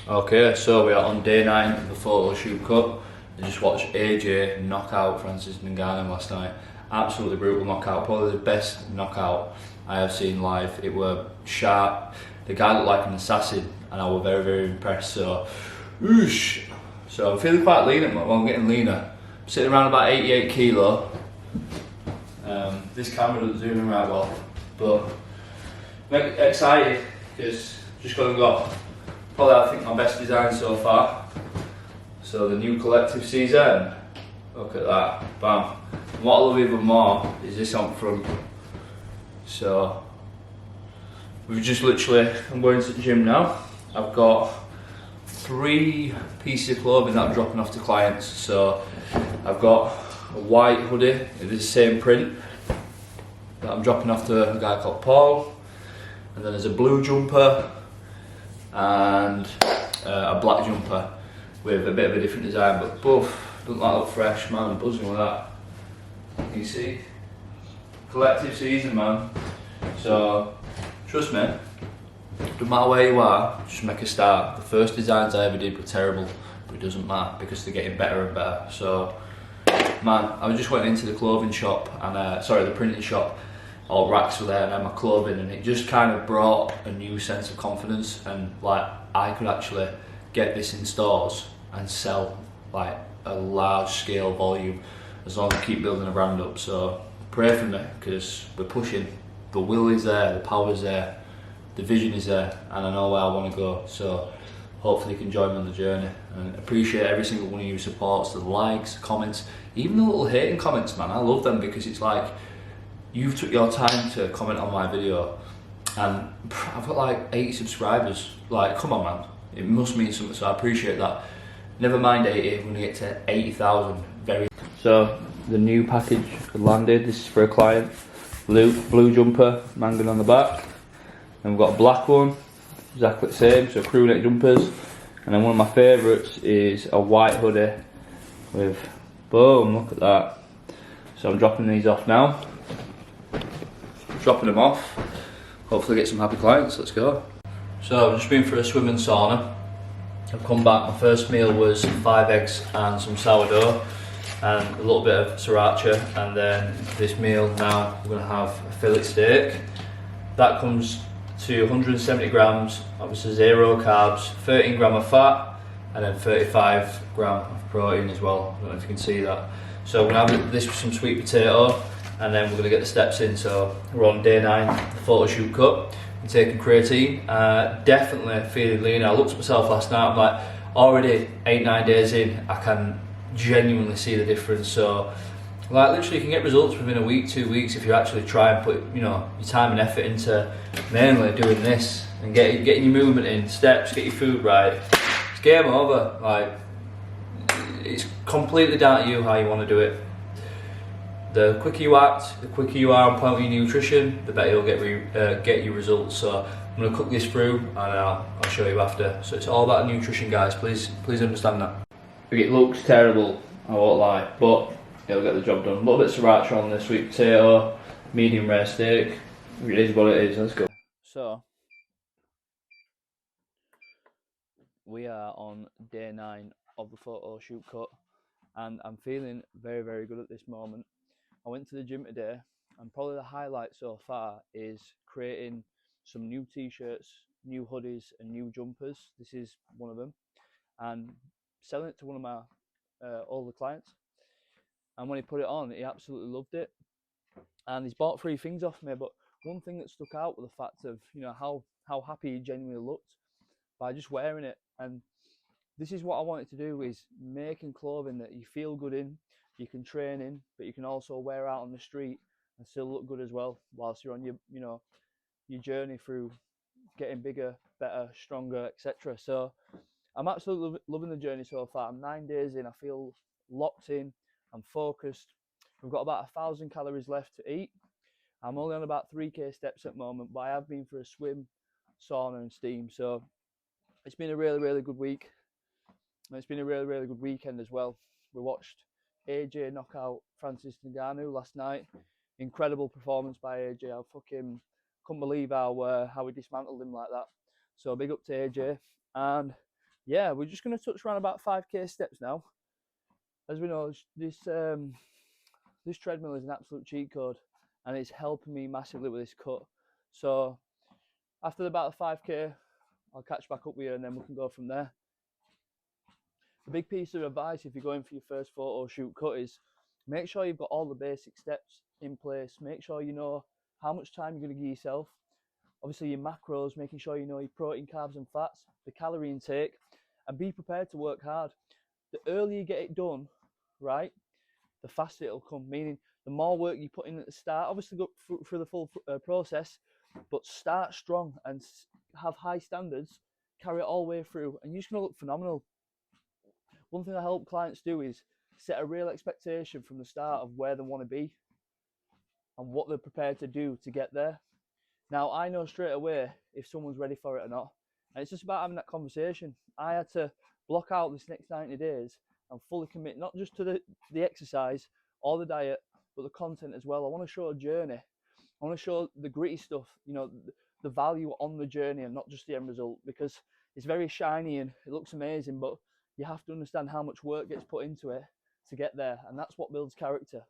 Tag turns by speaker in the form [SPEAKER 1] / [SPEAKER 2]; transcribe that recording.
[SPEAKER 1] Okay, so we are on day 9 of the photo shoot cut. I just watched AJ knock out Francis Ngannou last night. Absolutely brutal knockout, probably the best knockout I have seen live. It were sharp. The guy looked like an assassin, and I was very, very impressed. So, whoosh. So I'm feeling quite lean at the moment. Well, I'm getting leaner. I'm sitting around about 88 kilo. This camera doesn't zoom in right well, but I'm excited because just gonna go. Probably I think my best design so far. So the new collective season, look at that, bam. And what I love even more is this on front. So we've just literally, I'm going to the gym now. I've got 3 pieces of clothing that I'm dropping off to clients. So I've got a white hoodie with the same print that I'm dropping off to a guy called Paul. And then there's a blue jumper and a black jumper with a bit of a different design, but both doesn't that look fresh, man? I'm buzzing with that. You see, collective season, man. So trust me, no matter where you are, just make a start. The first designs I ever did were terrible, but it doesn't matter because they're getting better and better. So man, I just went into the clothing shop and the printing shop. All racks were there and I had my clothing, and it just kind of brought a new sense of confidence, and like I could actually get this in stores and sell like a large scale volume as long as I keep building a brand up. So pray for me because we're pushing. The will is there, the power is there, the vision is there, and I know where I want to go. So hopefully you can join me on the journey, and appreciate every single one of you supports, the likes, the comments, even the little hating comments, man. I love them because it's like you've took your time to comment on my video, and I've got like 80 subscribers. Like, come on, man, it must mean something. So I appreciate that. Never mind 80, we're gonna get to 80,000 very. So the new package landed. This is for a client. Blue jumper, mangan on the back, and we've got a black one, exactly the same. So crew neck jumpers, and then one of my favourites is a white hoodie with boom. Look at that. So I'm dropping these off now. Dropping them off, hopefully get some happy clients. Let's go. So I've just been for a swim and sauna. I've come back, my first meal was 5 eggs and some sourdough and a little bit of sriracha, and then this meal now we're going to have a fillet steak. That comes to 170 grams, obviously 0 carbs, 13 gram of fat, and then 35 gram of protein as well. I don't know if you can see that. So we're going to have this with some sweet potato, and then we're going to get the steps in. So we're on day 9, the photo shoot cut. I'm taking creatine, definitely feeling lean. I looked at myself last night, I'm like, already 8-9 days in, I can genuinely see the difference. So like literally you can get results within a week, 2 weeks if you actually try and put, you know, your time and effort into mainly doing this and getting your movement in, steps, get your food right. It's game over. Like, it's completely down to you how you want to do it. The quicker you act, the quicker you are on point with your nutrition, the better you'll get your results. So I'm going to cook this through and I'll show you after. So it's all about nutrition, guys. Please understand that. It looks terrible, I won't lie, but it'll get the job done. A little bit of sriracha on the sweet potato, medium rare steak. It is what it is. Let's go. So we are on day 9 of the photo shoot cut, and I'm feeling very, very good at this moment. I went to the gym today, and probably the highlight so far is creating some new t-shirts, new hoodies and new jumpers. This is one of them, and selling it to one of my older clients. And when he put it on, he absolutely loved it, and he's bought 3 things off me. But one thing that stuck out was the fact of, you know, how happy he genuinely looked by just wearing it. And this is what I wanted to do, is making clothing that you feel good in, you can train in, but you can also wear out on the street and still look good as well whilst you're on your, you know, your journey through getting bigger, better, stronger, etc. So I'm absolutely loving the journey so far. I'm 9 days in. I feel locked in. I'm focused. We've got about 1,000 calories left to eat. I'm only on about 3k steps at the moment, but I have been for a swim, sauna and steam. So it's been a really, really good week. And it's been a really, really good weekend as well. We watched AJ knock out Francis Ngannou last night. Incredible performance by AJ. I fucking couldn't believe how he dismantled him like that. So big up to AJ. And
[SPEAKER 2] yeah, we're just going to touch around about 5k steps now. As we know, this treadmill is an absolute cheat code, and it's helping me massively with this cut. So after about the 5k, I'll catch back up with you, and then we can go from there. A big piece of advice if you're going for your first photo shoot cut is make sure you've got all the basic steps in place. Make sure you know how much time you're going to give yourself. Obviously your macros, making sure you know your protein, carbs and fats, the calorie intake, and be prepared to work hard. The earlier you get it done, right, the faster it'll come. Meaning the more work you put in at the start, obviously go through the full process, but start strong and have high standards, carry it all the way through, and you're just going to look phenomenal. One thing I help clients do is set a real expectation from the start of where they want to be and what they're prepared to do to get there. Now, I know straight away if someone's ready for it or not. And it's just about having that conversation. I had to block out this next 90 days and fully commit, not just to the exercise or the diet, but the content as well. I want to show a journey. I want to show the gritty stuff, you know, the value on the journey and not just the end result, because it's very shiny and it looks amazing, but you have to understand how much work gets put into it to get there. And that's what builds character.